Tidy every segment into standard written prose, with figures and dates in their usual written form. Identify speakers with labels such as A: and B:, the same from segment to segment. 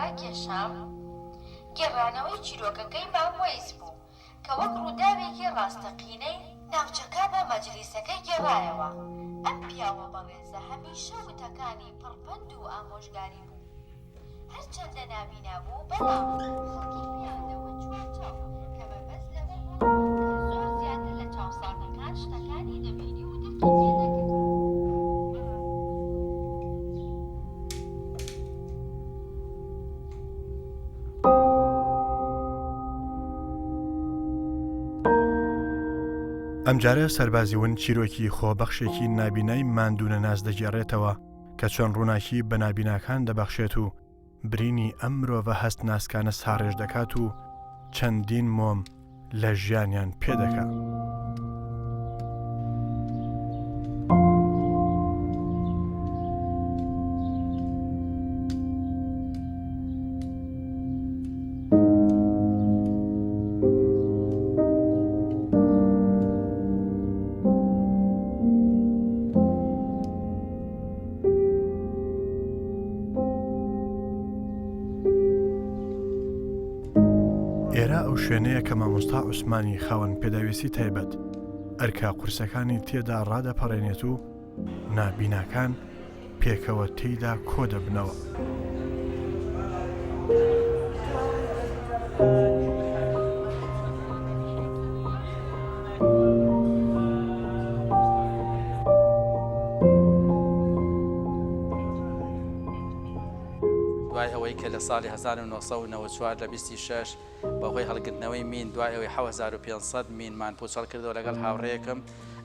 A: ڕاکێشام گێڕانەوەی چیرۆکەکەی مام وەیس بوو کە وەک ڕووداوێکی ڕاستەقینەی ناوچەکانە مەجلیسەکەی گێڕایەوە. ئەم پیاوە بەڕێزە هەمیشە وتەکانی پڕپەند و ئامۆژگاری بوو، هەرچەندە نابینا بوو بەڵام خەڵکی پێیانەوە چوارچاو کە بەبەست لەوەی بوو کە زۆر زیاتر لە چاوساڕەکان شتەکانی دەبینی و دەرکی پێدەکرد.
B: ئەمجارە سەربازی ون چیرۆکی خۆبەخشێکی نابینای ماندوونە ناز دەگێڕێتەوە کە چۆن ڕووناکی بە نابیناکان دەبەخشێت و برینی ئەم مرۆڤە هەست ناسکانە ساڕێژ دەکات و چەندین مۆم لە ژیانیان پێدەکات. ئێرە ئەو شوێنەیە کە مامۆستا عوسمانی خاوەن پێداویستی تایبەت ئەرکا قورسەکانی تێدا ڕادەپەڕێنێت و نابیناکان پێکەوە تێیدا کۆ دەبنەوە.
C: دوای ئەوەی کە لە ساڵی 1994 لە 26 بەهۆی هەڵگرتنەوەی مین دوای ئەوەی 7500 مینمان پوچەڵ کردەوە لەگەڵ هاوڕێیەکەم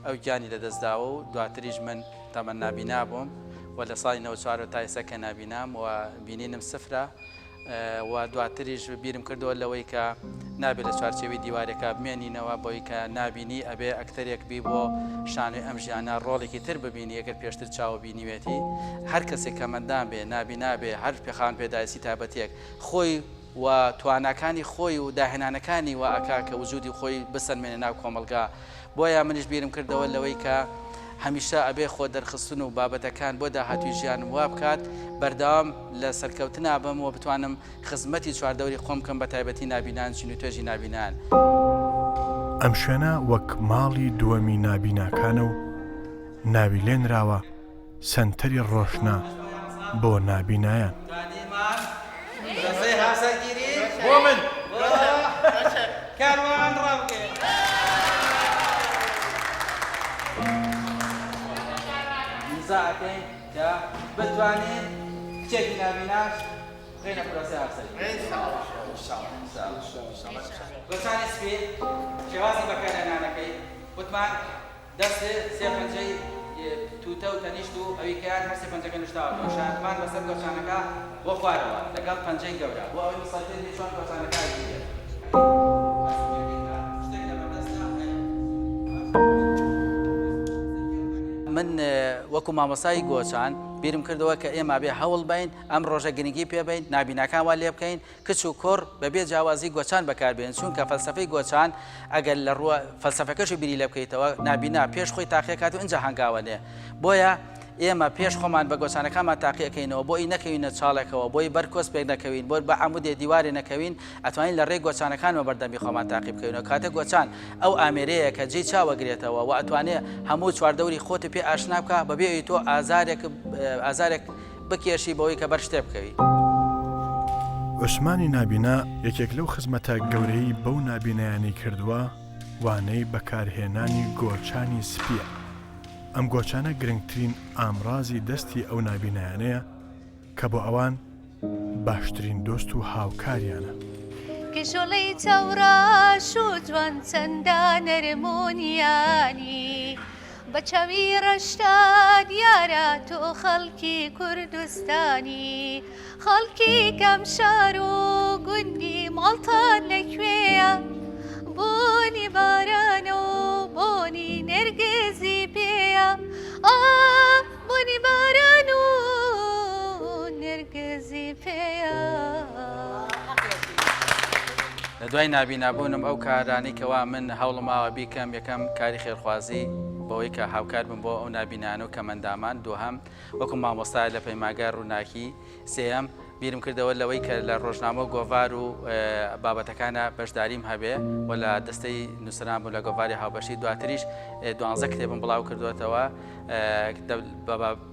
C: ئەو گیانی لەدەستداوە و دواتریش من تەمەن نابینا بووم و لە ساڵی 94 تا ئێستا کە نابینام و بینینم سفرە و دواتریش بیرم کردەوە لەوەی کە نابێت لە چوارچێوی دیوارێکە بمێنینەوە بۆی کە نابینی ئەبێ ئەکتەرێک بی بۆ شانوی ئەم ژیانە ڕۆڵێکی تر ببینی ئەگەر پێشتر چاوە بینیوێتی هەر کەسێک کە مەندان بێ نابینا بێ هەر پێخان پێدایسی تایبەتێک خۆی و توانەکانی خۆی و داهێنانەکانی و ئاکا کە وجودی خۆی بسەلمێنێ ناو کۆمەلگا. بۆیە منیش بیرم کردەوە لەوەی کە هەمیشە ئەبێ خۆ دەرخستن و بابەتەکان بۆ داهاتوی ژیانم وا بکات بەردەوام لە سەرکەوتنا بم و بتوانم خزمەتی چواردەوری خۆم بکەم بە تایبەتی نابینان چین و توێژی نابینان.
B: ئەم شوێنە وەک ماڵی دووەمی نابیناکانە و ناوی لێنراوە سەنتەری ڕۆشنە بۆ نابینایان.
C: بۆ من کاروان ڕابکە زاکەین کە بتوانین کچێکی نابیناش بخێنە پرۆسەی هەرسەری. گۆچانی سپی شێوازی بەکارهێنانەکەی وتمان دەستێ سێ پەنجەی توتە و تەنیشت و ئەوی کەیان هەر سێ پەنجەکە نوشتاوە شانتمان بەسەر گۆچانەکە بۆ خوارەوە لەگەڵ پەنجەی گەورە بۆ ئەوەی مسەڵتێنی چۆن گۆچانەکە بگرێت. من وەکو مامۆسایی گۆچان بیرم کردەوە کە ئێمە بێ هەوڵ بین ئەم ڕۆژە گرنگی پێبین نابیناکان وا لێ بکەین کچ و کوڕ بەبێ جیاوازی گۆچان بەکاربێن چونکە فەلسەفەی گۆچان ئەگەر لە ڕووە فەلسەفەکەشی بیری لێ بکەیتەوە نابینا پێش خۆی تاقیە کات و ئینجا هەنگاوەنێ. بۆیە ئێمە پێش خۆمان بە گۆچانەکانمان تاقیەکەینەوە بۆی نەکەوینە چاڵێکەوە بۆی بەرکۆس پێک نەکەوین بۆ بە عەمودێ دیوارێ نەکەوین ئەتوانین لە ڕێی گۆچانەکانەوە بەردەمی خۆمان تاقی بکەوینەوە. کاتە گۆچان ئەو ئامێرەیە کە جێی چاوەگرێتەوە و ئەتوانێ هەموو چواردەوری خۆت پێ ئاشنا بکە بەبێ تۆ ئازارێک بکێشی بەوەی کە بەر شتێ بکەوی.
B: عوسمانی نابینا یەکێک لەو خزمەتە گەورەی بەو نابینایانی کردووە وانەی بەکارهێنانی گۆچانی سپیە. ئەم گۆچانە گرنگترین ئامڕازی دەستی ئەو نابینایانەیە کە بۆ ئەوان باشترین دۆست و هاوکاریانە.
D: کشۆڵەی چاوڕاش و جوان چەندە نەرمونیانی بە چاوی ڕەشتان یارە تۆ خەڵکی کوردستانی خەڵکی کەم شار و گوندی ماڵتان لەکوێیە بۆنی بارانە و بۆنی نێرگێزی پێیە بۆنی باران و نێرگێزی پێیە.
C: لە دوای نابینابوونم ئەو کارانەی کەوا من هەوڵماوە بیکەم یەکەم کاری خێرخوازی بەوەی کە هاوکار بم بۆ ئەو نابینانە و کەمەندامان دووهەم وەکو مامۆستا لە پەیمانگای ڕووناکی سێەم بیرم کردەوە لەوەی کە لە ڕۆژنامە گۆڤار و بابەتەکانە بەشداریم هەبێ و لە دەستەی نووسران بوو لە گۆڤاری هاوبەشی دواتریش 12 کتێبم بڵاو کردوێتەوە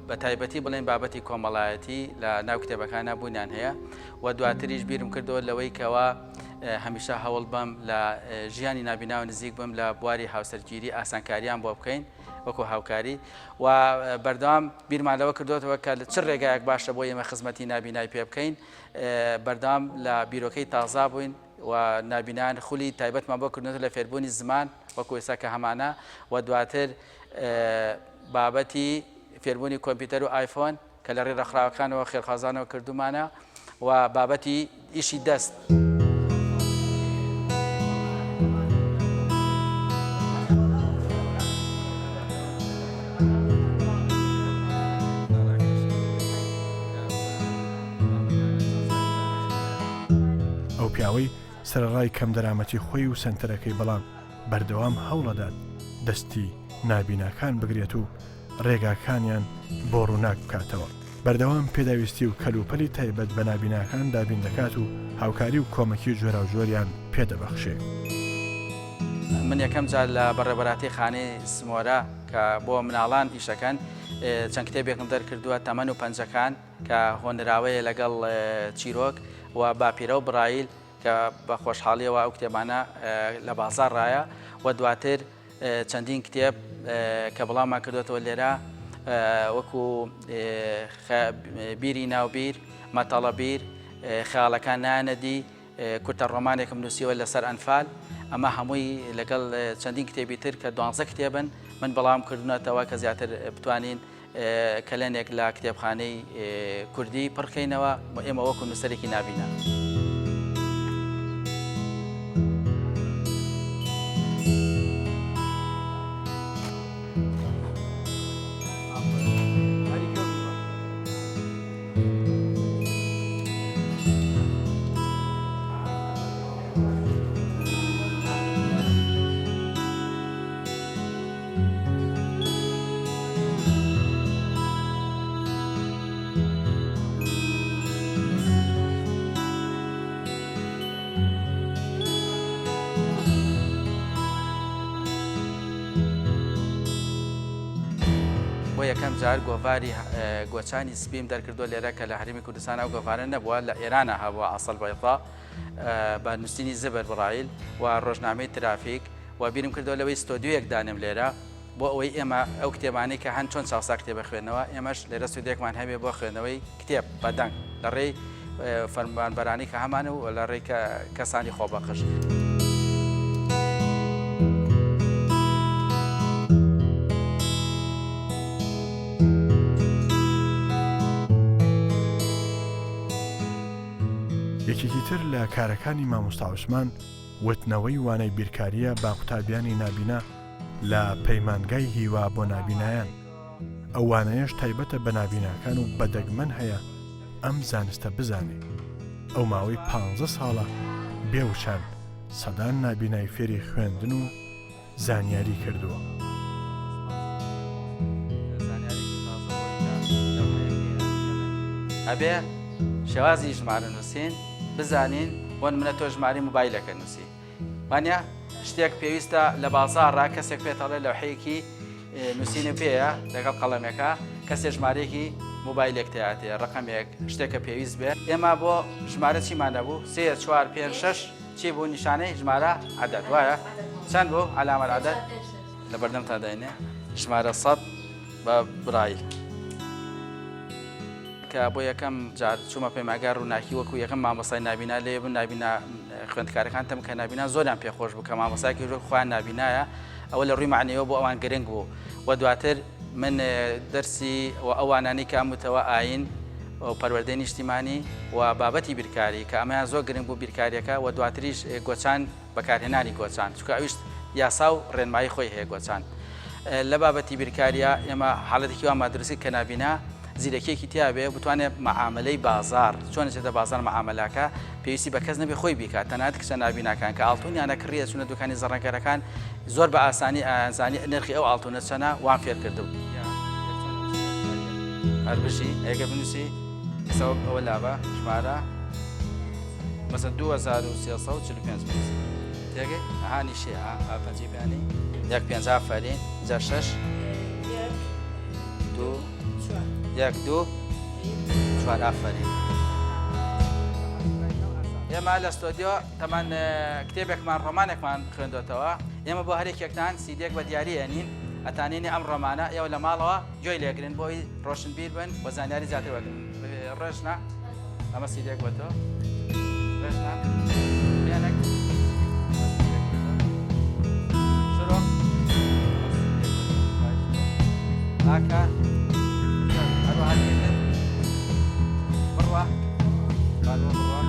C: بە تایبەتی بڵێن بابەتی کۆمەڵایەتی لە ناو کتێبەکانە بوونیان هەیە و دواتریش بیرم کردەوە لەوەی کەەوە هەمیشە هەوڵ بم لە ژیانی نابینا و نزیک بم لە بواری هاوسەرگیری ئاسانکاریان بۆ بکەین وەکو هاوکاری و بەردەوام بیرمان لەوە کردوێتەوە کە چ ڕێگایەک باشە بۆ ئێمە خزمەتی نابینای پێ بکەین بەردەوام لە بیرۆکەی تازا بووین و نابینان خولی تایبەتمان بۆ کردنەوە لە فێربوونی زمان وەکو ئێستا کە هەمانە و دواتر بابەتی فێربوونی کۆمپیوتەر و ئایفۆن کە لە ڕێڕەخراوەکانەوە خێرخوازانەوە کردومانە و بابەتی ئیشی دەست.
B: پیاوەی سەرڕای کەم دەرامەتی خۆی و سنتەرەکەی بەڵام بەردەوام هەوڵەدات دەستی نابیناکان بگرێت و ڕێگاکانیان بۆ ڕووناک بکاتەوە. بەردەوام پێداویستی و کەلوپەلی تایبەت بە نابیناکان دابین دەکات و هاوکاری و کۆمەکی جۆرا و جۆریان پێدەبەخشێ.
C: من یەکەم جار لە بەڕێبەراتی خانەی سمۆرە کە بۆ مناڵان ئیشەکەن چەند کتێبێکم دەرکردووە تەمەن و پەنجەکان کە هۆنراوەیە لەگەڵ چیرۆک و باپیرە و برایل کە بە خۆشحاڵیەوە ئەو کتێبانە لە بازار ڕایە و دواتر چەندین کتێب کە بڵاومان کردوێتەوە لێرە وەکو بیری ناوبیر، مەتەڵەبیر، خەیاڵەکان نانەدی، کورتە ڕۆمانێکم نووسیوە لەسەر ئەنفال. ئەمە هەمووی لەگەڵ چەندین کتێبی تر کە 12 کتێبن من بەڵام کردنەوە کە زیاتر بتوانین کەلێنێک لە کتێبخانەی کوردی پڕکەینەوە ئێمە وەکو نووسەرێکی نابینە. بۆ یەکەم جار گۆڤاری گۆچانی سپیم دەرکردو لێرە کە لە هەرێمی کوردستان ئەو گۆڤارە نەبووە لە ئێرانە هەبووە ئاسەڵ بەیضا بە نووسینی زبەر بڕایل و ڕۆژنامەی ترافیک و بیرم کردەوە لەوەی ستۆدیۆیەک دانم لێرە بۆ ئەوەی ئێمە ئەو کتێبانەی کە هەن چۆن چاوسا کتێبە خوێنەوە ئێمەش لێرە ستۆدیۆیەکمان هەبێ بۆ خوێنەوەی کتێب بەدەنگ لە ڕێی فەرمانبەرانی کە هەمانە و لە ڕێی کەسانی خۆبەخش.
B: یەکێکی تر لە کارەکانی مامۆستا عوسمان وتنەوەی وانەی بیرکاریە با قوتابیانی نابینا لە پەیمانگای هیوا بۆ نابینایان. ئەو وانەیەش تایبەتە بە نابیناکان و بەدەگمەن هەیە ئەم زانستە بزانێ. ئەو ماوەی 15 ساڵە بێوچان سەدان نابینای فێری خوێندن و زانیاری کردووە.
C: ئەبێ شێوازی ژمارە نووسین بزانین بۆن منە تۆ ژماری موبایلەکە نووسی وانە شتێک پێویستە لە بازاڕا کەسێک پێتەڵێ لەوحەیەکی نووسینە پێەیە لەگەڵ قەڵەمێکە کەسێ ژمارەیەکی موبایلێک تیاتەیە ڕقەمێک شتێکە پێویست بێت. ئێمە بۆ ژمارە چیمان دەبوو 3 4 5 6 چی بوو نیشانەی ژمارە عەدەد وایە چەند بوو عەلامە عەدەد لە بەردەم تا داینێ ژمارە 100 بە برایل کە بۆ یەکەم جار چوومە پەیمانگای ڕووناکی وەکو یەکەم مامۆستای نابینا لێ بوون نابینا خوێندکارەکانتم کە نابینا زۆریان پێخۆش بوو کە مامۆستایەکی خۆیان نابینایە ئەوە لە ڕووی معنیەوە بۆ ئەوان گرنگ بوو و دواتر من دەرسی و ئەوانانی کە ئەموتەوە ئاین و پەروەردەی نیشتیمانی و بابەتی بیرکاری کە ئەمەیان زۆر گرنگ بوو بیرکاریەکە و دواتریش گۆچان بەکارهێنانی گۆچان چونکە ئەویش یاسا و ڕێنمایی خۆی هەیە گۆچان لە بابەتی بیرکاریە ئێمە حاڵەتێکی وان مادرسی کە نابینا زیرەکێکی تیاابێ بتوانێت مەعاملەی بازار چۆن چێتە بازار مەعاملەکە پێویستی بە کەس نەبێ خۆی بیکات تەنانەت کچە نابیناکان کە ئاڵتونیانە کڕیە چونە دوکانی زەڕەنگەرەکان زۆر بە ئاسانی ئازانی نرخی ئەو ئاڵتونە چەنە وان فێر کردو هەربژی ئەگە بنووسی سەوە ئەوە لابە ژمارە مەسەن 2345 تێگەی ئەهانی شێ پەنجی بیانی 1 ئافرین جا 6 2 1 2 4 ئافرین ئێمە لە ستۆدیۆ تەمان کتێبێکمان ڕۆمانێکمان خوێندوێتەوە ئێمە بۆ هەرێکێکتان سیدێک بە دیاریێنین ئەتانێنی ئەم ڕۆمانە ئێوە لە ماڵەوە گوێی لێگرن بۆی ڕۆشنبیر بن بە زانیاری زیاتر وەگرن ڕێژنا ئەمە سیدێک بۆ تۆ ڕێژنا بێنێک شڕۆ ئاکە هەروەها لێتر بڕوە بڕوە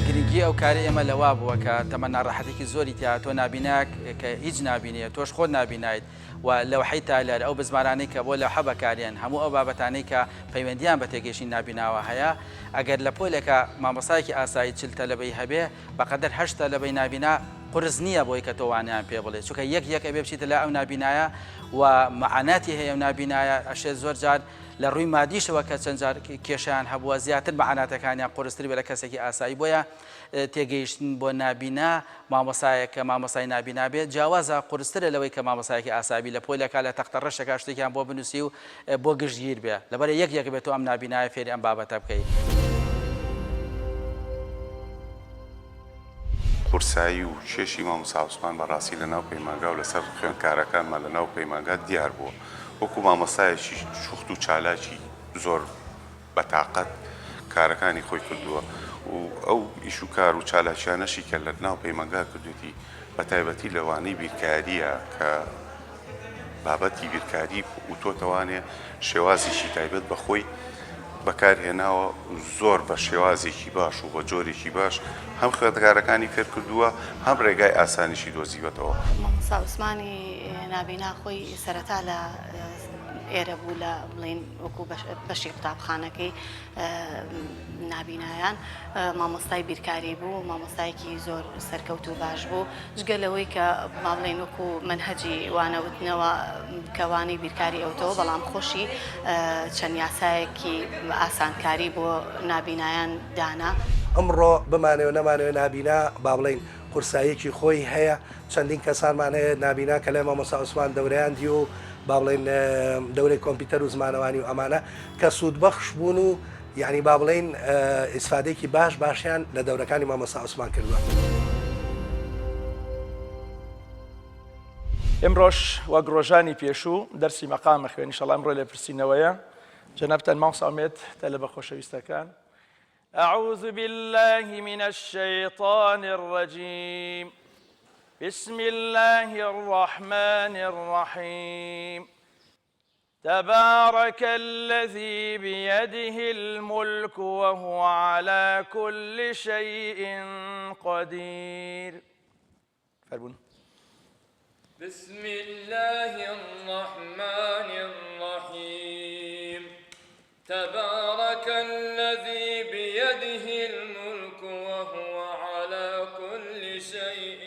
C: گرنگی ئەو کاری ئێمە لەوا بووە کە تەمە ناڕەحەتێکی زۆری تیا تۆ نابیناک کە هیچ نابینێت تۆش خۆت نابینایت و لەو حی تالەر ئەو بزمارانەی کە بۆ لە حەبەکاریان هەموو ئەو بابەتانەی کە پەیوەندیان بە تێگەشی نابیناوە هەیە ئەگەر لە پۆلێکە مامۆسایەکی ئاسایی چل تەلەبەی هەبێ بەقەدەر 8 تەلەبەی نابینا قرس نییە بۆی کە تۆوانیان پێ بڵێ چونکە یەک ئەبێ بچیتە لە ئەو نابینایە و مەعاناتی هەیە ئەو نابینایە ئەشێ زۆر جار لە ڕووی مادیشەوە کە چەند جار کێشیان هەبووە زیاتر مەعاناتەکانیان قورستر بێ لە کەسێکی ئاسایی بۆیە تێگەیشتن بۆ نابینا مامۆسایەک کە مامۆسای نابینا بێت جیاوازە قورسترە لەوەی کە مامۆسایەکی ئاسابی لە پۆلێکا لە تەختە ڕەشێکا شتێکیان بۆ بنووسی و بۆ گشتگیر بێ لەبەرە یەک بێت تۆ ئەم نابینایە فێری ئەم بابەتە بکەیت.
E: قورسایی و کێشی مامۆستا عوسمان بەڕاستی لە ناو پەیمانگا و لەسەر خوێندکارەکانمان لە ناو پەیمانگا دیار بووە وەکو مامۆستایەکی شوخت و چالاکی زۆر بەتاقەت کارەکانی خۆی کردووە و ئەو ئیش و کار و چالاکیانەشی کە لە ناو پەیمانگا کردوێتی بە تایبەتی لەوانەی بیرکاریە کە بابەتی بیرکاری و تۆ توانێ شێوازێکی تایبەت بە خۆی بەکارهێناوە زۆر بە شێوازێکی باش و بە جۆرێکی باش هەم خوێندکارەکانی فێر کردووە هەم ڕێگای ئاسانیشی دۆزیوەتەوە.
F: مامۆستا عوسمانی نابینا خۆی سەرەتا لە ئێرە بوو لە بڵین وەکو بەشی قوتابخانەکەی نابینایان مامۆستای بیرکاری بوو مامۆستایەکی زۆر سەرکەوت و باش بوو جگەلەوەی کە ما بڵین وەکو منهەجی وانەوتنەوە کەوانی بیرکاری ئەوتەوە بەڵام خۆشی چەند یاسایەکی ئاسانکاری بۆ نابینایان دانا.
G: ئەمڕۆ بمانەوە نەمانەوە نابینا با بڵین قورساییەکی خۆی هەیە چەندین کەسانمان هەیە نابینا کە لای مامۆستا عوسمان دەورەیان دی و با بڵین دەورەی کۆمپیوتەر و زمانەوانی و ئەمانە کە سوودبەخش بوون و یعنی با بڵین ئیسفادەیەکی باشیان لە دەورەکانی مامۆستا عوسمان کردووە.
H: ئێمڕۆژ وەک ڕۆژانی پێشوو دەرسی مەقامە خوێن ئینشەڵا ئەمڕۆ لێپرسینەوەیە جەنابتان مامۆستا ئومێد تەلەبە خۆشەویستەکان. أعوذ بالله من الشيطان الرجيم بسم الله الرحمن الرحيم تبارك الذي بيده الملك وهو على كل شيء قدير. فربون.
I: بسم الله الرحمن الرحيم تبارك الذي بيده الملك وهو على كل شيء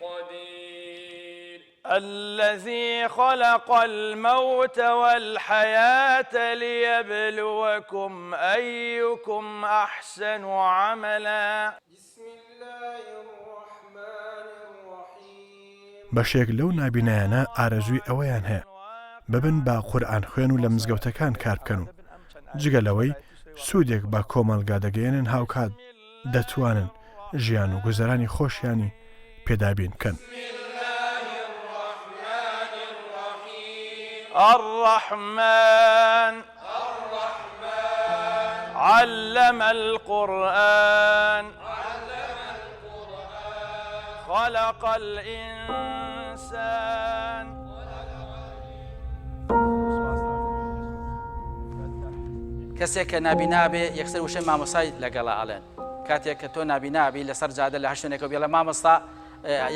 I: قدير
H: الذي خلق الموت والحياة ليبلوكم أيكم أحسن عملا. بسم الله الرحمن الرحيم.
B: بەشێک لەو نابینایانە ئارەزووی ئەوەیان هەیە ببن با قورئان خوێن و لە مزگەوتەکان کار بکەن و جگەلەوەی سوودێک بە کۆمەڵگا دەگەێنن هاوکات دەتوانن ژیان و گوزەرانی خۆشیانی پێدابین بکەن.
H: الرحمن علم القرآن خلق الإنسان.
C: کەسێک کە نابینابێ یەکسەر وشەی مامۆسای لەگەڵا ئەڵێن کاتێک کە تۆ نابینابی لەسەر جادە لە هەشتێکەوە بێ لە مامۆستا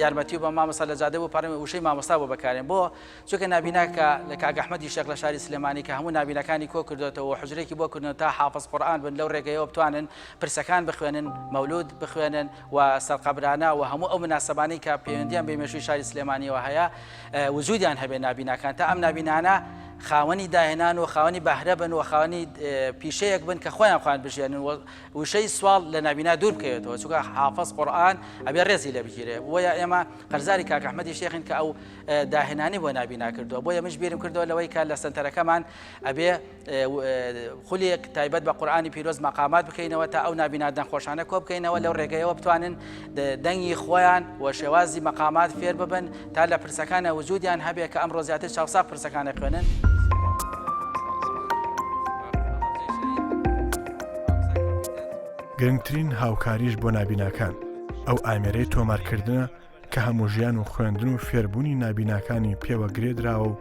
C: یارمەتی و بە مامۆستا لە جادە بوو پەڕێ وشەی مامۆستا بۆ بەکارێن بۆ چونکە نابیناکە لە کاک ئەحمەدی شێخ لە شاری سلێمانی کە هەموو نابینەکانی کۆ کردوێتەوە حوجرێکی بۆ کردن تا حافظ قورئان بن لەو ڕێگەیەوە بتوانن پرسەکان بخوێنن مەولود بخوێنن و سەرقەبرانە و هەموو ئەو مناسەبانەی کە پەیوەندیان بە مێژووی شاری سلێمانیەوە هەیە وجودیان هەبێ نابیناکان تا ئەم نابینانە خاوەنی داهێنان و خاوەنی بەهرە بن و خاوەنی پیشەیەک بن کە خۆیان خوان بژێنن وشەی سوال لە نابینا دوور بکەوێتەوە چونکە حافظ قورئان ئەبێ ڕێزی لێ بگیرێ بۆیە ئێمە قەرزاری کاک ئەحمەدی شێخین کە ئەو داهێنانی بۆ نابینا کردووە بۆیە مش بیرم کردەوە لەوەی کە لە سنتەرەکەمان ئەبێ خولێک تایبەت بە قورئانی پیرۆز مەقامات بکەینەوە تا ئەو نابینا دەنگخۆشانە کۆ بکەینەوە لەو ڕێگەیەوە بتوانن دەنگی خۆیان و شێوازی مەقامات فێر ببن تا لە پرسەکانە وجودیان هەبێ کە ئەمڕۆ زیاتر چاوساق پرسەکانە خوێنن.
B: گرنگترین هاوکاریش بۆ نابیناکان ئەو ئامێرەی تۆمارکردنە کە هەموو ژیان و خوێندن و فێربوونی نابیناکانی پێوە گرێدراوە و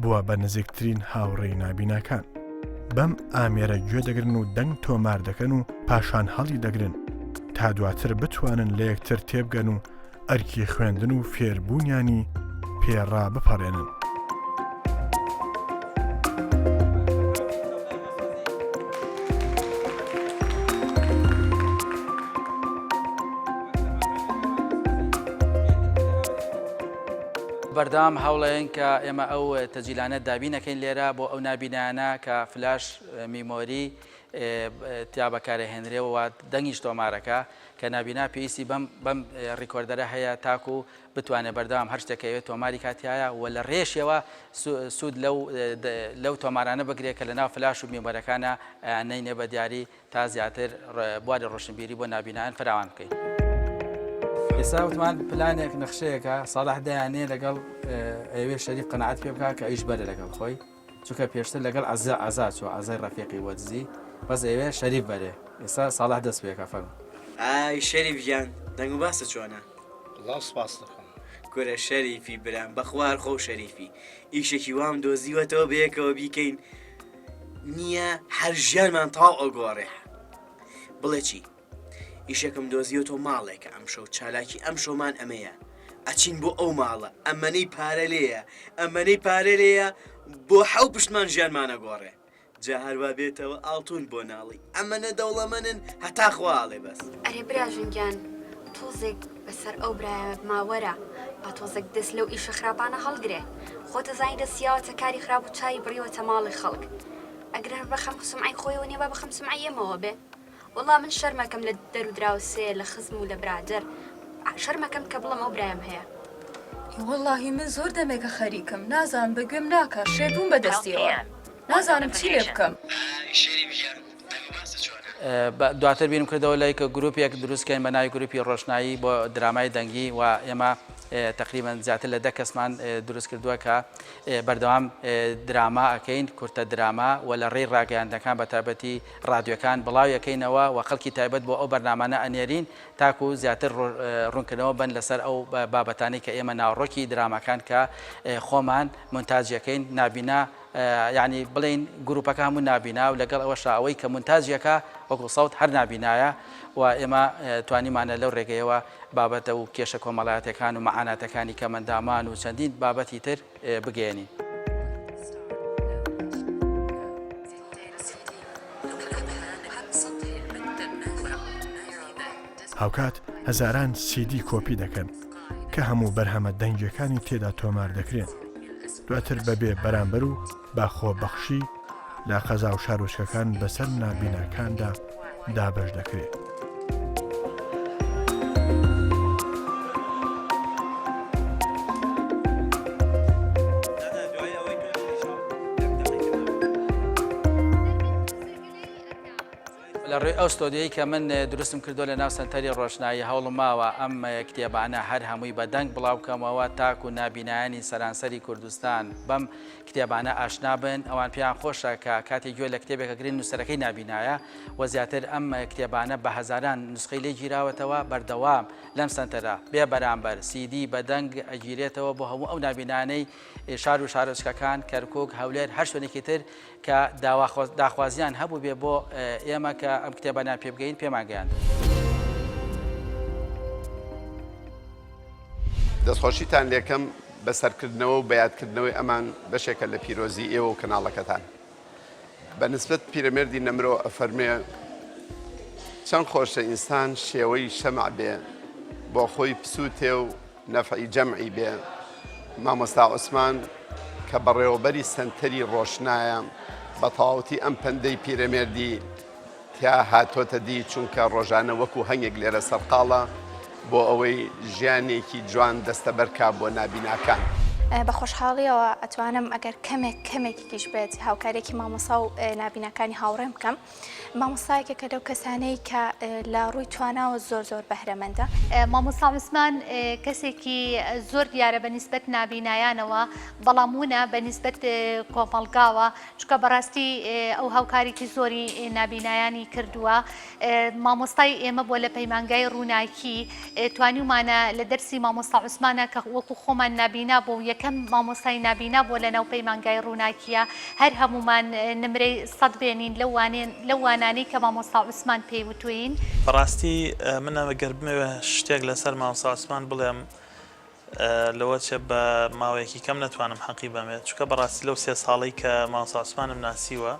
B: بووە بە نزیکترین هاوڕێی نابیناکان. بەم ئامێرە گوێ دەگرن و دەنگ تۆمار دەکەن و پاشان هەڵی دەگرن تا دواتر بتوانن لە یەکتر تێبگەن و ئەرکی خوێندن و فێربوونیانی پێڕا بپەڕێنن.
C: بەردەوام هەوڵەیەن کە ئێمە ئەو تەجیلانە دابینەکەین لێرە بۆ ئەو نابینانە کە فلاش میمۆری تیا بەکارهێنرێەوە و دەنگیش تۆمارەکە کە نابینا پێویستی بەم ڕیکۆردەرە هەیە تاکو و بتوانێت بەردەوام هەر شتێکەوێت تۆماری کاتیایە و لە ڕێشەوە سوود لەو تۆمارانە بگرێت کە لەناو فلاش و میمۆرەکانە نەینێ بە دیاری تا زیاتر بواری ڕۆشنبیری بۆ نابینان فراوان بکەین. ئێستا وتمان پلانێک نەخشەیەکە ساڵح دەیانێ لەگەڵ ئەوێ شەریف قەنەعەت پێ بکات کە ئەیش بەرە لەگەڵ خۆی چونکە پێشتر لەگەڵ ئازا چوە ئازای ڕەفیقی وەدزی بەس ئەوێ شەریف بەرێ ئێستا ساڵح دەست پێکە فەرموو.
J: ئای شەریف گیان دەنگ و باسە چۆنە؟
K: وەڵڵا سوپاس دەخۆم.
J: گورە شەریفی برام بەخوار خۆ شەریفی ئیشێکی وام دۆزیوەتەوە بەیەکەوە بیکەین نییە هەر ژیانمان تاو ئەگۆڕێ. بڵێ چی؟ ئیشەکەم دۆزیوەتۆ ماڵێکە ئەم شەو چالاکی ئەم شۆمان ئەمەیە ئەچین بۆ ئەو ماڵە ئەمەنەی پارە لێیە ئەمەنەی پارە لێیە بۆ حەو پشتمان ژیانمانە گۆڕێ جا هەروە بێتەوە ئاڵتون بۆ ناڵی ئەمەنە دەوڵەمەنن هەتا خواڵێ بەس.
F: ئەرێ براژنگیان تۆزێک بەسەر ئەو برایە ماوەرە با تۆزێک دەست لەو ئیشە خراپانە هەڵگرێ خۆتە زانی دەستیاوەتە کاری خراپ و چای بڕیوەتە ماڵی خەڵک ئەگەر بەخەم سمعی خۆیەوە نیە با بەخەم سمعی ئێمەوە بێ. وەڵا من شەرمەکەم لە دەرو دراوسێ لە خزم و لە برادر شەرمەکەم کە بڵم ئەو برایم هەیە.
D: وەڵڵاهی من زۆر دەمێکە خەریکم نازانم بەگوێم ناکە شێبووم بەدەستیەوە نازانم چی لێ بکەم.
C: دواتر بینم کردەوە لای کە گروپێک دروستکەین بە ناوی گروپی ڕۆشنایی بۆ درامای دەنگی و ئێمە تقریبا زیاتر لە 10 کەسمان دروست کردووە کە بەردەوام دراما ئەەکەین کورتە دراما و لە ڕێی ڕاگەیاندەکان بە تایبەتی ڕادیۆکان بڵاویەکەینەوە و خەڵکی تایبەت بۆ ئەو بەرنامانە ئەنێرین تاکو زیاتر ڕوونکردنەوە بن لەسەر ئەو بابەتانی کە ئێمە ناوڕۆکی درامەکان کە خۆمان مونتاجەکەین نابینا یعنی بڵین گروپەکە هەموو نابینا و لەگەڵ ئەوە شاوەی کە مونتاجیەکە وەکو سەوت هەر نابینایە و ئێمە توانیمانە لەو ڕێگەیەوە بابەتە و کێشە کۆمەڵایەتەکان و مەعاناتەکانی کەمەندامان و چەندین بابەتی تر بگەێنین.
B: هاوکات هەزاران سیدی کۆپی دەکەن کە هەموو بەرهەمە دەنگیەکانی تێدا تۆمار دەکرێن دواتر بەبێ بەرامبەر و باخۆبەخشی لە قەزا و شارۆچکەکان بەسەر نابیناکاندا دابەش دەکرێت.
C: لە ڕێی ئەو ستۆدیۆی کە من دروستم کردو لە ناو سەنتەری ڕۆشنایی هەوڵم ماوە ئەم کتێبانە هەر هەمووی بە دەنگ بڵاو بکەمەوە تاکو و نابینایانی سەرانسەری کوردستان بەم کتێبانە ئاشنا بن ئەوان پێیان خۆشە کە کاتێک گوێ لە کتێبێکە گرین نووسەرەکەی نابینایە و زیاتر ئەم کتێبانە بە هەزاران نسخەی لێ گیراوەتەوە بەردەوام لەم سەنتەرە بێ بەرامبەر سیدی بە دەنگ ئەگیرێتەوە بۆ هەموو ئەو نابینانەی شار و شارۆچکەکان کەرکک هەولێر هەر شوێنێکی تر کە داخوازیان هەبوو بێ بۆ ئێمە کە ئەم کتێبانیان پێ بگەین پێمانگەیان.
K: دەستخۆشیتان لێکەم بەسەرکردنەوە و بەیادکردنەوەی ئەمان بەشێکە لە پیرۆزی ئێوە و کەناڵەکەتان. بە نسبەت پیرەمێردی نەمرۆ ئەفەرمێ چەند خۆشە ئینسان شێوەی شەمع بێ بۆ خۆی پسووتێ و نەفعی جەمعی بێ. مامۆستا عوسمان کە بەڕێوەبەری سنتەری ڕۆشنایە بە تەواوەتی ئەم پەندەی پیرەمێردی تیا هاتۆتە دی چونکە ڕۆژانە وەکو هەنگێک لێرە سەرقاڵە بۆ ئەوەی ژیانێکی جوان دەستەبەرکە بۆ نابیناکان.
L: بە خۆشحاڵیەوە ئەتوانم ئەگەر کەمێکیش بێت هاوکارێکی مامۆسا و نابینەکانی هاوڕێم بکەم. مامۆستایەکە کە لەو کەسانەی کە لە ڕووی تواناوە زۆر بەهرەمەندە.
M: مامۆستا عوسمان کەسێکی زۆر دیارە بە نیسبەت نابینایانەوە، بەڵامونە بە نیسبەت کۆمەڵگاوە، چکە بەڕاستی ئەو هاوکارێکی زۆری نابینایانی کردووە. مامۆستای ئێمە بۆ لە پەیمانگای ڕووناکی توانیمانە لە دەرسی مامۆستا عوسمانە کە وەکو خۆمان نابینا بۆ یەکەم مامۆستای نابینا بۆ لە ناو پەیمانگای ڕووناکیە، هەر هەمومان نمرەی 100 بێنین لەو وانانەی کە مامۆستا عوسمان پێی وتوین.
N: بەڕاستی منە گەر بمەوێ شتێک لەسەر مامۆستا عوسمان بڵێم لەوە چێ بە ماوەیەکی کەم نەتوانم حەقی بەمێت، چونکە بەڕاستی لەو 3 ساڵەی کە مامۆستا عوسمانم ناسیوە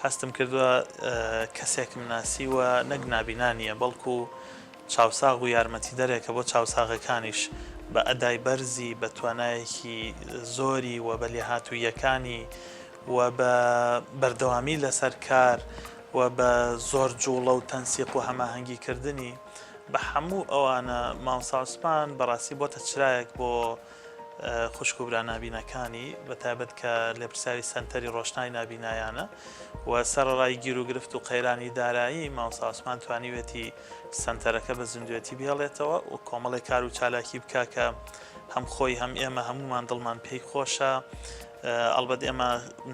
N: هەستم کردووە کەسێکم ناسیوە نەک نابینانیە، بەڵکو چاوساغ و یارمەتی دەرێکە بۆ چاوساغەکانیش بە ئەدای بەرزی بە توانایەکی زۆری و بە لێهاتوویەکانی و بە بەردەوامی لەسەر کار و بە زۆر جوڵە و تەنسیق و هەماهەنگیکردنی بە هەموو ئەوانە مامۆستا عوسمان بەڕاستی بۆتە چرایەک بۆ خوشک و برا نابینەکانی بەتایبەت کە لێپرسیاری سەنتەری ڕۆشنای نابینایانە و سەرڕای گیر و گرفت و قەیرانی دارایی مامۆستا عوسمان توانیوێتی سەنتەرەکە بە زیندوێتی بهێڵێتەوە و کۆمەڵی کار و چالاکی بکە کە هەم خۆی هەم ئێمە هەمومان دڵمان پێی خۆشە. ئەڵبەت ئێمە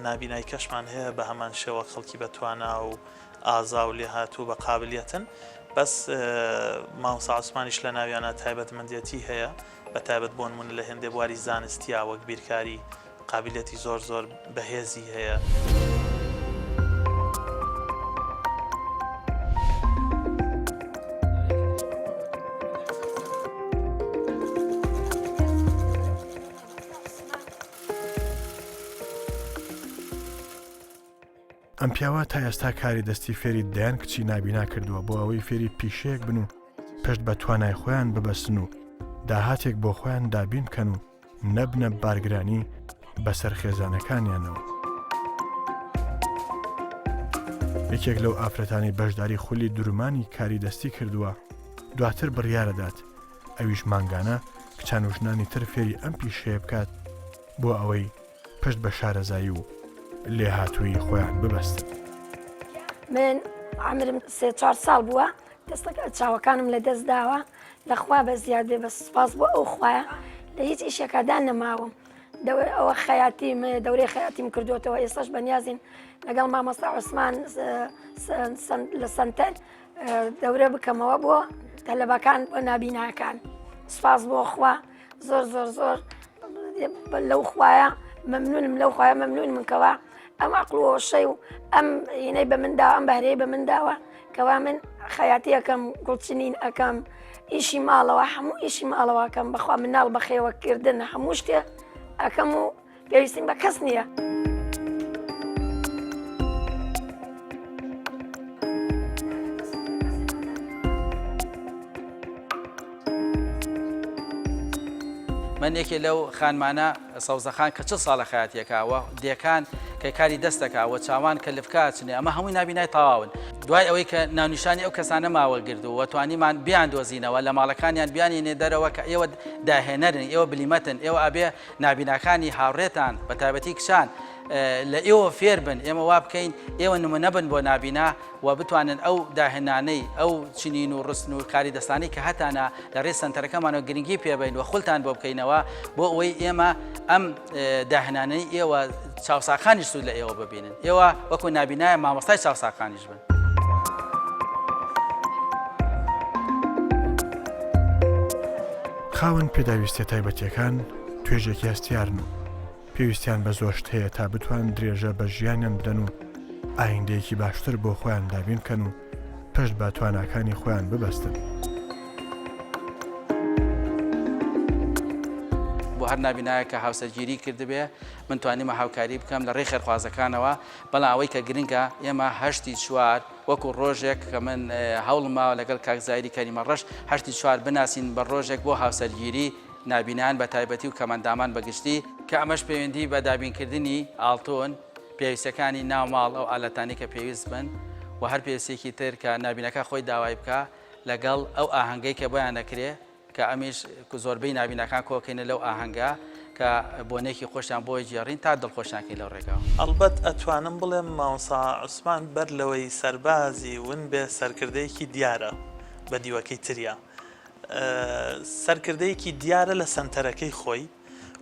N: نابینایی کەشمان هەیە بە هەمان شێوە خەڵکی بەتوانا و ئازا و لێهاتوو بە قابلیەتن، بەس مامۆستا عوسمانیش لە ناویانە تایبەتمەندێتی هەیە، بە تایبەت بۆ نمونە لە هێندێ بواری زانستیا وەک بیرکاری قابلیەتی زۆر بەهێزی هەیە.
B: ئەم پیاوە تا ئێستا کاری دەستی فێری دەیان کچی نابینا کردووە بۆ ئەوەی فێری پیشەیەک بن و پشت بە توانای خۆیان ببەستن و داهاتێک بۆ خۆیان دابین بکەن و نەبنە بارگرانی بەسەر خێزانەکانیانەوە. یەکێک لەو ئافرەتانی بەشداری خولی دوورمانی کاری دەستی کردووە، دواتر بڕیارەدات ئەویش مانگانە کچان و ژنانی تر فێری ئەم پیشەیە بکات بۆ ئەوەی پشت بە شارەزایی و لێهاتووی خۆیان ببەستن.
O: من عمرم 3-4 ساڵ بووە، چاوەکانم لە دەست داوە، لەخوا بە زیاد بێ بە سوپاس بۆ ئەو خوایە لە هیچ ئیشێکەدا نەماوم. ئەوە خەیاتیم دەورەی خەیاتیم کردوێتەوە، ئێستاش بەنیازین لەگەڵ مامۆستا عوسمان لە سەنتەر دەورە بکەمەوە بۆ تەلەبەکان بۆ نابیناکان. سوپاس بۆ خوا، زۆر لەو خوایە مەمنونم، لەو خوایە مەمنونم کەوا ئەم عەقڵ و هۆشەی و ئەم هینەی بە من داوە، ئەم بەهرەیە بە من داوە کەوا من خەیاتی ئەەکەم، گوڵچنین ئەەکەم، ئیشی ماڵەوە هەموو ئیشی ماڵەوە ئەەکەم، بەخوا مناڵ بەخێوەکردن هەموو شتێ ئەەکەم و پێویستیم بە کەس نییە.
C: من یەکێ لەو خانمانە سەوزەخان کە چ ساڵە خەیاتیەکەوە دێکان کە کاری دەستەکەوە چاوان کە لفکاتنێ ئەمە هەمووی نابینای تەواون. دوای ئەوەی کە ناونیشانی ئەو کەسانە ماوەگرد و توانیمان بیان دۆزینەوە لە ماڵەکانیان بیانینێ دەرەوە کە ئێوە داهێنەرن، ئێوە بلیمەتن، ئێوە ئەبێ نابیناکانی هاوڕێتان بە تایبەتی کچان لە ئێوە فێر بن، ئێمە وا بکەین ئێوە نمونە بن بۆ نابینا و بتوانن ئەو داهێنانەی ئەو چنین و ڕستن و کاری دەستانی کە هەتانە لە ڕێ سەنتەرەکەمانەوە گرنگی پێبین و خولتان بۆ بکەینەوە بۆ ئەوەی ئێمە ئەم داهێنانەی ئێوە چاوساخانیش سوود لە ئێوە ببینن، ئێوە وەکو نابینایە مامۆستای چاوساخانیش بن.
B: خاوەن پێداویستە تایبەتیەکان توێژێکی هەستیارن و پێویستیان بە زۆشت هەیە تا بتوان درێژە بە ژیانیان بدەن و ئایندەیەکی باشتر بۆ خۆیان دابین کەن و پشت بە تواناکانی خۆیان ببەستن.
C: بۆ هەر نابینایە کە هاوسەرگیری کردبێ من توانیمە هاوکاری بکەم لە ڕێی خێرخوازەکانەوە، بەڵام ئەوەی کە گرنگە ئێمە 8 وەکو ڕۆژێک کە من هەوڵماوە لەگەڵ کاکزایری کەریمە ڕەش 8 بناسین بە ڕۆژێک بۆ هاوسەرگیری نابینان بە تایبەتی و کەمەندامان بەگشتی. کە ئەمەش پەیوەندی بە دابینکردنی ئاڵتۆن پێویستەکانی ناوماڵ ئەو ئالەتانی کە پێویست بن و هەر پێویستێکی تر کە نابینەکە خۆی داوای بکە لەگەڵ ئەو ئاهەنگەی کە بۆیان نەکرێ کە ئەمیش زۆربەی نابینەکان کۆکەینە لەو ئاهەنگە کە بۆنێکی خۆشیان بۆی جێڕین تا دڵخۆشیانکەی لەو ڕێگاوە.
N: ئەلبەت ئەتوانم بڵێم مامۆستا عوسمان بەر لەوەی سەربازی ون بێ سەرکردەیەکی دیارە بە دیوەکەی تریە. سەرکردەیەکی دیارە لە سنتەرەکەی خۆی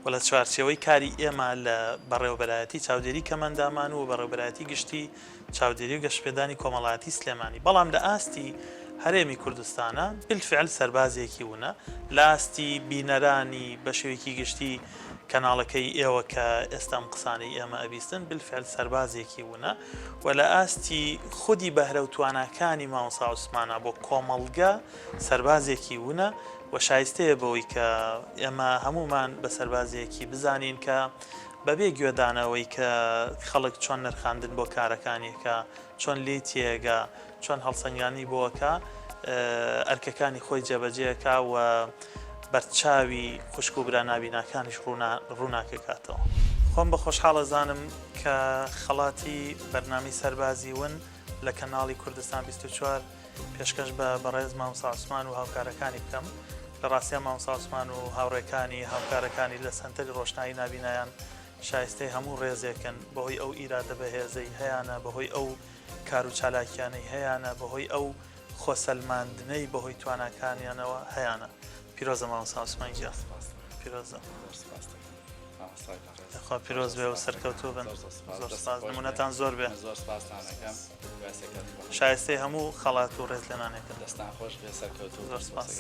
N: و لە چوارچێوەی کاری ئێمە لە بەڕێوەبەرایەتی چاودێری کەمەندامان و بەڕێوەبەرایەتی گشتی چاودێری و گەشتپێدانی کۆمەڵایەتی سلێمانی. بەڵام لە ئاستی هەرێمی کوردستانە بالفعل سەربازێکی وونە، لە ئاستی بینەرانی بە شێوەیەکی گشتی کەناڵەکەی ئێوە کە ئێستا ئەم قسانەی ئێمە ئەبیستن بالفعل سەربازێکی وونە و لە ئاستی خودی بەهرە و تواناکانی مامۆستا عوسمانە بۆ کۆمەڵگە سەربازێکی وونە و شایستەیە بەوەی کە ئێمە هەمومان بە سەربازێکی بزانین کە بەبێ گوێدانەوەی کە خەڵک چۆن نرخاندن بۆ کارەکانیەکە چۆن لێ تێگە چۆن هەڵسەنگانی بۆەکە ئەرکەکانی خۆی جێبەجێەکە و بەرچاوی خوشک و برا نابیناکانیش ڕووناکەکاتەوە. خۆم بە خۆشحاڵە زانم کە خەڵاتی بەرنامی سەربازی ون لە کەناڵی کوردستان 24 پێشکەش بە بەڕێز مامۆستا عوسمان و هاوکارەکانی بکەم. لە ڕاستیان مامۆستا عوسمان و هاوڕێکانی هاوکارەکانی لە سەنتەری ڕۆشنایی نابینایان شایستەی هەموو ڕێزێکن بەهۆی ئەو ئیرادە بەهێزەی هەیەە بەهۆی ئەو کار و چالاکیانەی هەیەە بەهۆی ئەو خۆسەلماندنەی بەهۆی تواناکانیانەوە هەیەە. پیرۆزە مامۆستا عوسمان گیان پیرۆزە خوا پیرۆز بێ و سەرکەوتوو بن. زۆر سپاس نمونەتان زۆر بێ شایستەی هەموو خەڵات و ڕێز لێنانێکە.
C: دەستان خۆش بێ سەرکەوتوو.
N: زۆر سپاس.